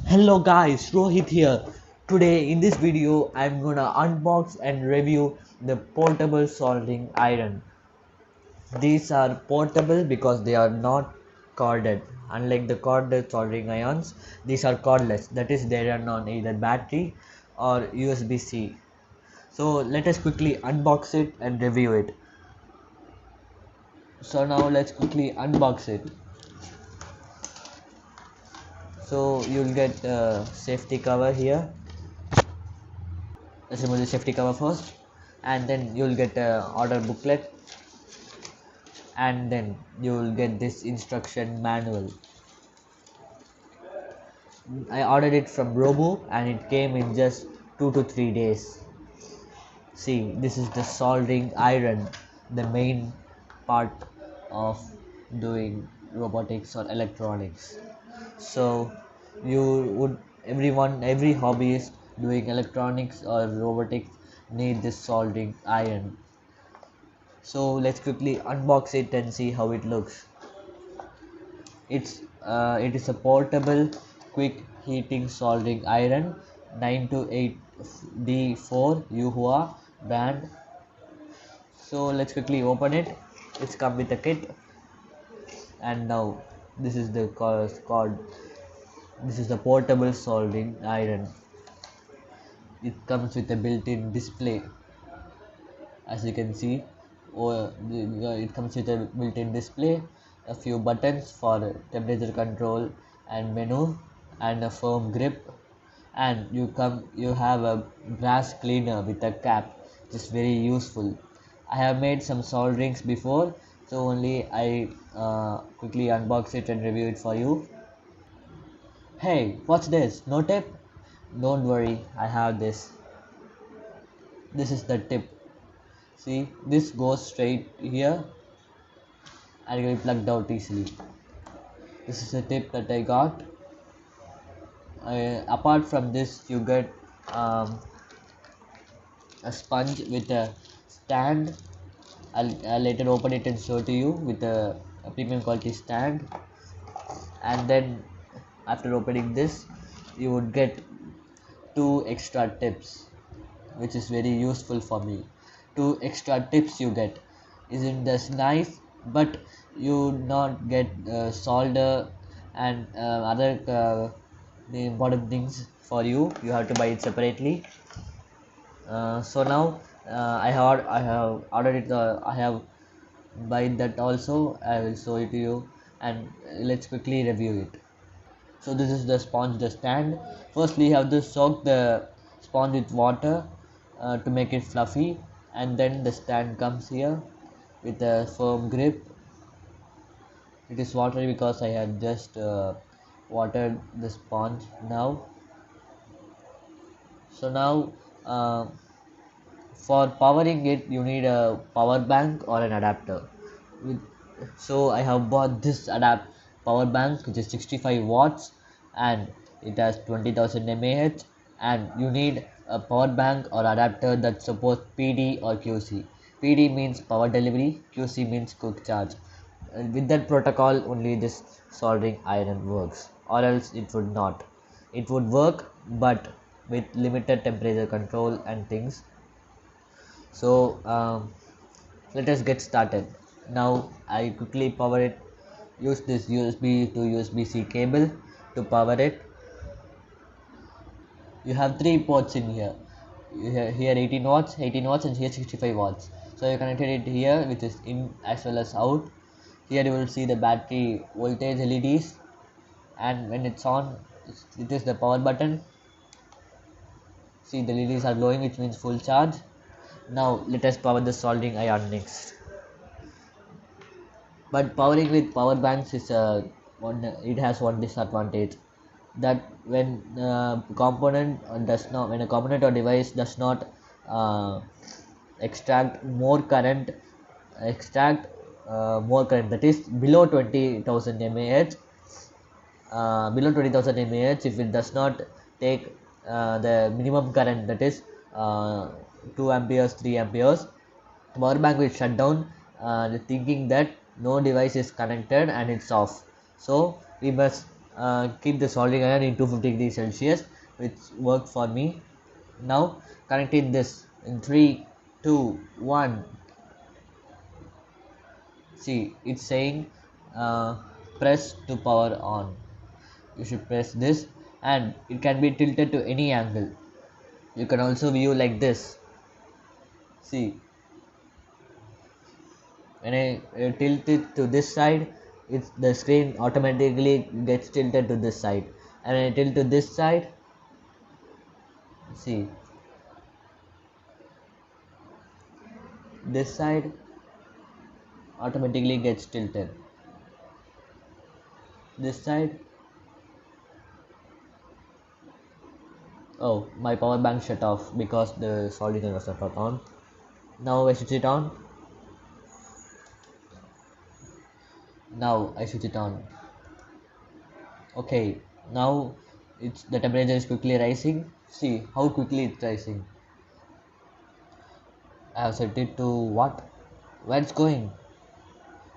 Hello guys, Rohit here. Today in this video I'm gonna unbox and review the portable soldering iron. These are portable because they are not corded. Unlike the corded soldering irons, these are cordless. That is, they run on either battery or USB-C. So let us quickly unbox it and review it. So now let's quickly unbox it. So you'll get a safety cover here. Let's remove the safety cover first, and then you'll get a order booklet, and then you'll get this instruction manual. I ordered it from Robo and it came in just 2 to 3 days. See, this is the soldering iron, the main part of doing robotics or electronics. So you would every hobbyist doing electronics or robotics need this soldering iron. So let's quickly unbox it and see how it looks. It is a portable quick heating soldering iron 928D-IV YIHUA brand. So let's quickly open it. It's come with a kit, and now this is the cord. This is the portable soldering iron. It comes with a built-in display, as you can see. It comes with a built-in display, a few buttons for temperature control and menu, and a firm grip. And you have a brass cleaner with a cap, which is very useful. I have made some solderings before, so only I quickly unbox it and review it for you. Hey, what's this? No tip? Don't worry, I have this. This is the tip. See, this goes straight here and it will be plugged out easily. This is the tip that I got. Apart from this, you get a sponge with a stand. I'll later open it and show to you with a premium quality stand. And then after opening this, you would get two extra tips, which is very useful for me. Two extra tips you get is in this knife, but you not get solder and other the important things for you. You have to buy it separately. So now I have ordered it. I have buy that also. I will show it to you, and let's quickly review it. So this is the sponge, the stand. Firstly, you have to soak the sponge with water to make it fluffy, and then the stand comes here with a firm grip. It is watery because I had just watered the sponge now. So now for powering it, you need a power bank or an adapter. With, so I have bought this power bank, which is 65 watts, and it has 20,000 mAh, and you need a power bank or adapter that supports PD or QC. PD means power delivery, QC means quick charge. And with that protocol only this soldering iron works, or else it would not. It would work, but with limited temperature control and things. So let us get started. Now I quickly power it. Use this USB to USB-C cable to power it. You have three ports in here. You have here 18 watts, and here 65 watts. So you connected it here, which is in as well as out. Here you will see the battery voltage LEDs, and when it's on, it is the power button. See, the LEDs are glowing, which means full charge. Now let us power the soldering iron next. But powering with power banks is it has one disadvantage, that when a component or device does not uh, extract more current, extract more current, that is below 20,000 mAh, if it does not take the minimum current, that is 2 amperes, 3 amperes, power bank will shut down, thinking that no device is connected and it's off. So we must keep the soldering iron in 250 degrees Celsius, which worked for me. Now connecting this in 3, 2, 1. See, it's saying press to power on. You should press this, and it can be tilted to any angle. You can also view like this. See, when I tilt it to this side, it's the screen automatically gets tilted to this side, and when I tilt to this side, see, this side automatically gets tilted. This side, oh, my power bank shut off because the soldering was not on. Now I switch it on. Now I switch it on. Okay, now it's the temperature is quickly rising. See how quickly it's rising. I have set it to what? Where it's going?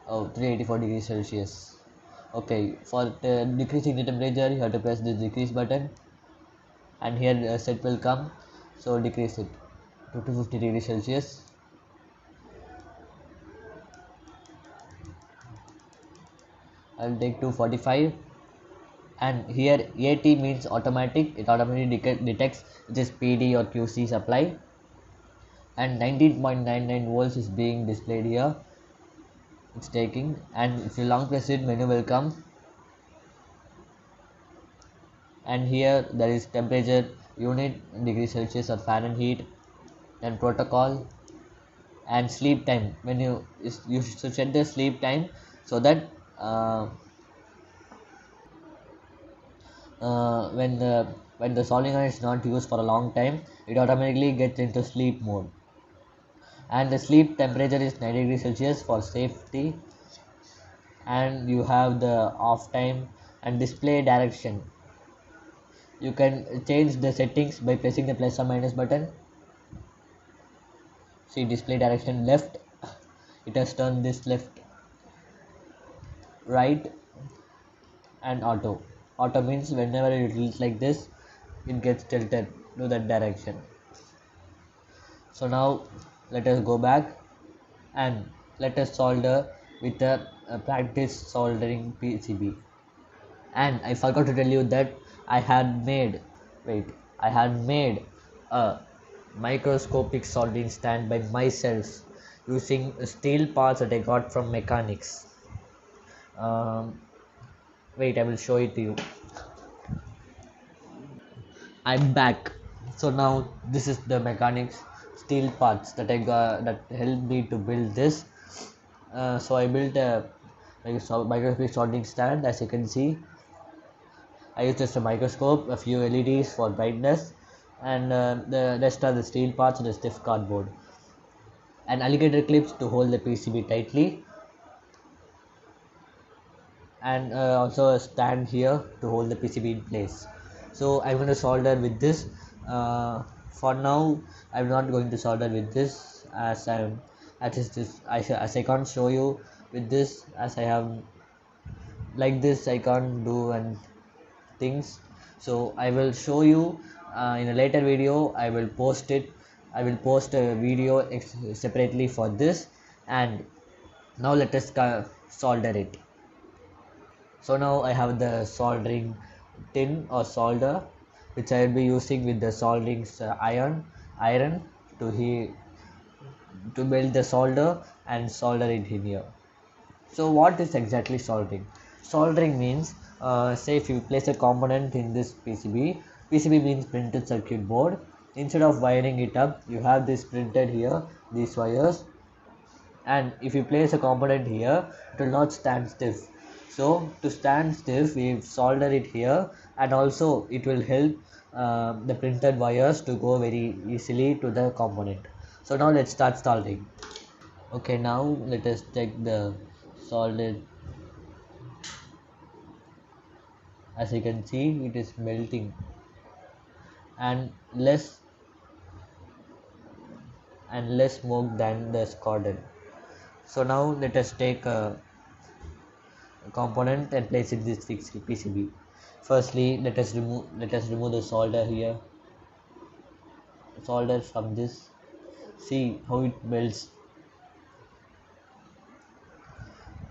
Oh, 384 degrees Celsius. Okay, for the decreasing the temperature, you have to press the decrease button, and here the set will come. So decrease it to 250 degrees Celsius. I'll take 245, and here AT means automatic. It automatically detects it is PD or QC supply, and 19.99 volts is being displayed here. It's taking, and if you long press it, menu will come, and here there is temperature unit, degrees Celsius or Fahrenheit, then protocol, and sleep time. When you should set the sleep time so that when the soldering iron is not used for a long time, it automatically gets into sleep mode, and the sleep temperature is 90 degrees Celsius for safety. And you have the off time and display direction. You can change the settings by pressing the plus or minus button. See, display direction left, it has turned this left, right, and auto. Auto means whenever it is like this, it gets tilted to that direction. So now let us go back and let us solder with a practice soldering PCB. And I forgot to tell you that I had made a microscopic soldering stand by myself using steel parts that I got from mechanics. Wait, I will show it to you. I'm back. So now this is the mechanics steel parts that I got that helped me to build this. So I built a microscopic soldering stand. As you can see, I used just a microscope, a few LEDs for brightness, and the rest are the steel parts and the stiff cardboard, and alligator clips to hold the PCB tightly, and also a stand here to hold the PCB in place. So I'm going to solder with this. For now, I'm not going to solder with this as I can't show you with this, as I have like this I can't do and things. So I will show you in a later video. I will post a video separately for this. And now let us solder it. So now I have the soldering tin or solder, which I will be using with the soldering iron to build the solder and solder it in here. So what is exactly soldering? Soldering means, say if you place a component in this PCB means printed circuit board. Instead of wiring it up, you have this printed here, these wires, and if you place a component here, it will not stand stiff. So to stand stiff, we solder it here, and also it will help the printed wires to go very easily to the component. So now let's start soldering. Okay, now let us check the soldered. As you can see, it is melting and less smoke than the scalded. So now let us take a component and place it in this fixed PCB. Firstly, let us remove the solder here. Solder from this. See how it melts.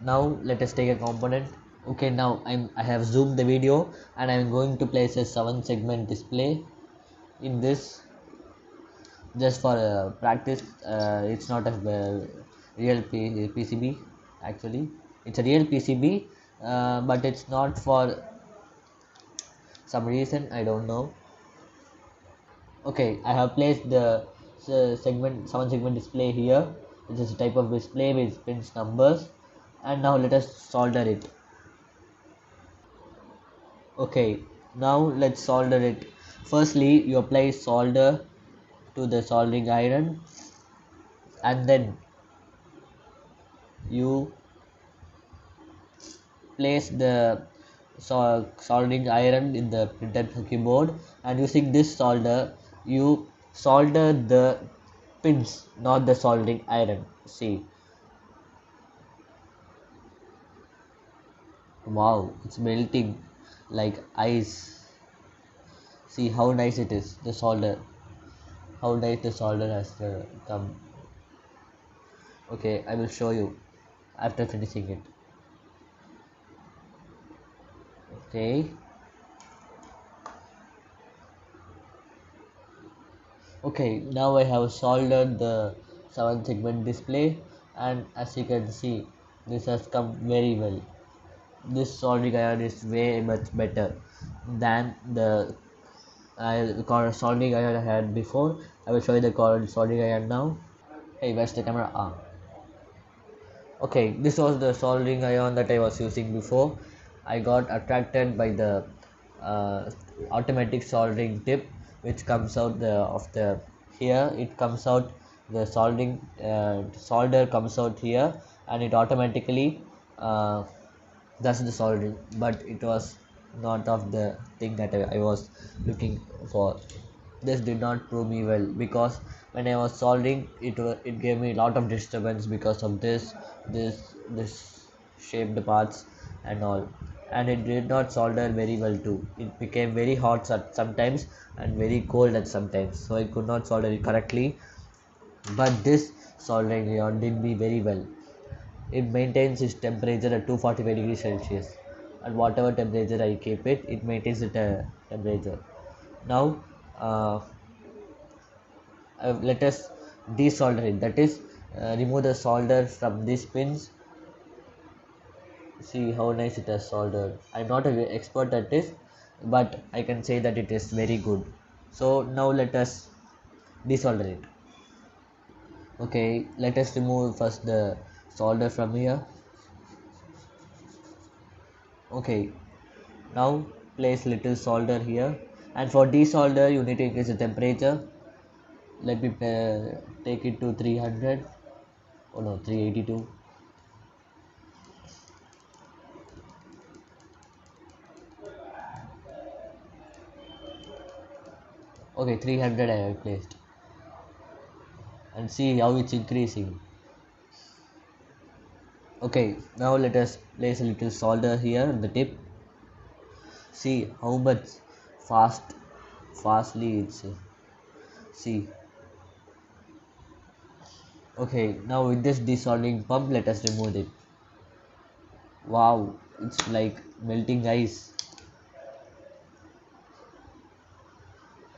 Now let us take a component. Okay, now I have zoomed the video and I'm going to place a 7 segment display in this just for practice. It's not a real PCB actually. It's a real PCB, but it's not for some reason I don't know. Okay, I have placed the segment 7 segment display here. This is a type of display with pins numbers, and now let us solder it. Okay, now let's solder it. Firstly, you apply solder to the soldering iron, and then you place the soldering iron in the printed circuit board, and using this solder you solder the pins, not the soldering iron. See, wow, it's melting like ice. See how nice it is, the solder, how nice the solder has come. Okay, I will show you after finishing it. Okay, okay, now I have soldered the 7 segment display, and as you can see this has come very well. This soldering iron is way much better than the soldering iron I had before. I will show you the current soldering iron now. Hey, where's the camera? Okay, this was the soldering iron that I was using before. I got attracted by the uh, automatic soldering tip which comes out of the here. It comes out, the soldering solder comes out here, and it automatically does the soldering, but it was not of the thing that I was looking for. This did not prove me well, because when I was soldering it gave me a lot of disturbance because of this shaped parts and all, and it did not solder very well too. It became very hot at sometimes and very cold at sometimes, so I could not solder it correctly. But this soldering iron did me very well. It maintains its temperature at 245 degrees Celsius, and whatever temperature I keep it, it maintains the temperature. Now let us desolder it, that is, remove the solder from these pins. See how nice it has soldered. I'm not an expert at this, but I can say that it is very good. So now let us desolder it. Okay, let us remove first the solder from here. Okay, now place little solder here, and for desolder you need to increase the temperature. Let me take it to 300. Oh no, 382. Okay, 300 I have placed, and see how it's increasing. Okay, now let us place a little solder here on the tip. See how much fastly it's see. Okay, now with this desoldering pump let us remove it. Wow, it's like melting ice.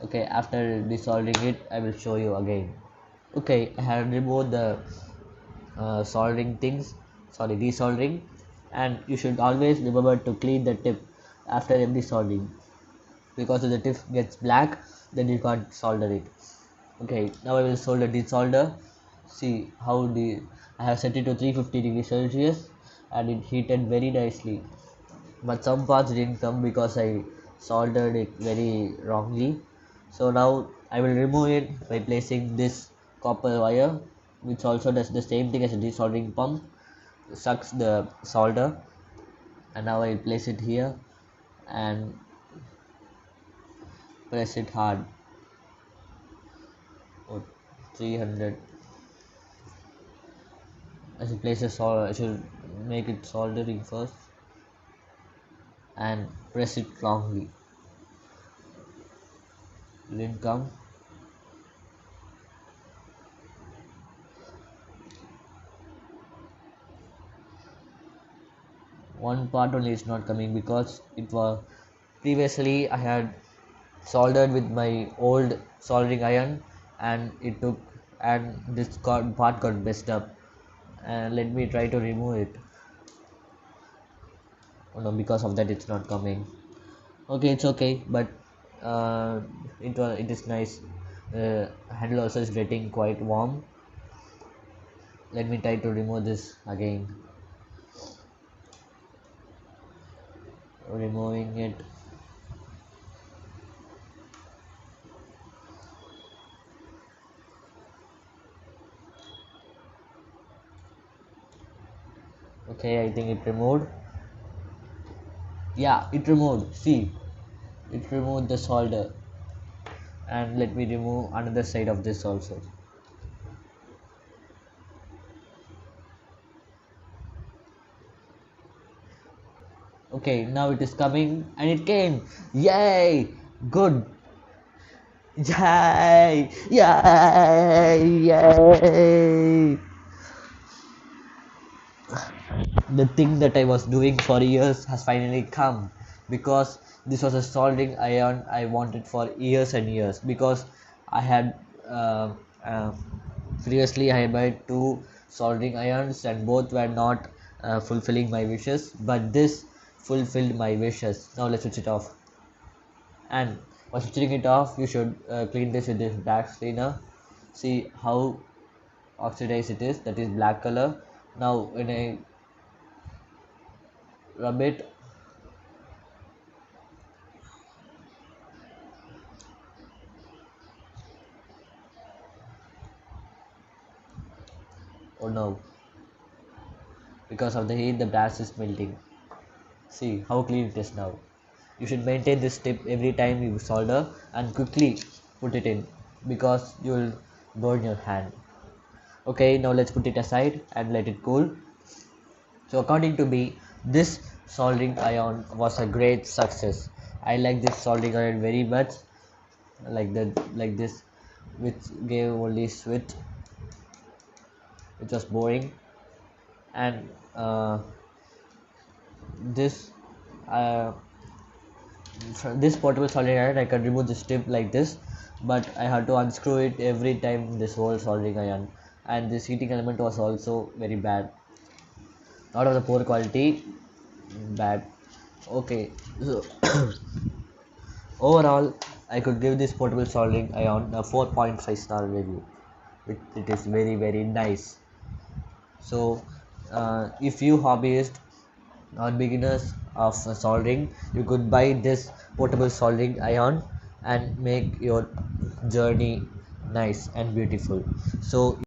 Okay, after desoldering it I will show you again. Okay, I have removed the soldering things, sorry, desoldering, and you should always remember to clean the tip after every soldering, because if the tip gets black then you can't solder it. Okay, now I will solder desolder. See how I have set it to 350 degrees Celsius, and it heated very nicely, but some parts didn't come because I soldered it very wrongly. So now I will remove it by placing this copper wire, which also does the same thing as a desoldering pump, sucks the solder. And now I will place it here and press it hard. Oh, 300. I should place a solder. I should make it soldering first. and press it strongly. Didn't come. One part only is not coming because it was previously I had soldered with my old soldering iron, and it took, and part got messed up, and let me try to remove it. Oh no, because of that it's not coming. Okay, it's okay, but it is nice. Handle also is getting quite warm. Let me try to remove this again. Removing it. Okay, I think it removed. Yeah, it removed. See, it removed the solder. And let me remove another side of this also. Okay, now it is coming, and it came. Yay! Good. Yay! Yay! Yay! The thing that I was doing for years has finally come, because this was a soldering iron I wanted for years and years, because I had uh, previously I had bought two soldering irons and both were not fulfilling my wishes, but this fulfilled my wishes. Now let's switch it off. And while switching it off, you should clean this with this black cleaner. See how oxidized it is, that is black color. Now when I rub it, oh no, because of the heat the brass is melting. See how clean it is now. You should maintain this tip every time you solder and quickly put it in, because you will burn your hand. Okay, now let's put it aside and let it cool. So according to me, this soldering iron was a great success. I like this soldering iron very much, like this, which gave only switch, which was boring, and this uh, this portable soldering iron I can remove this tip like this, but I had to unscrew it every time this whole soldering iron, and this heating element was also very bad, not of the poor quality, bad. Okay, so overall I could give this portable soldering iron a 4.5-star review. It is very very nice. So if you hobbyists or beginners of soldering, you could buy this portable soldering iron and make your journey nice and beautiful. So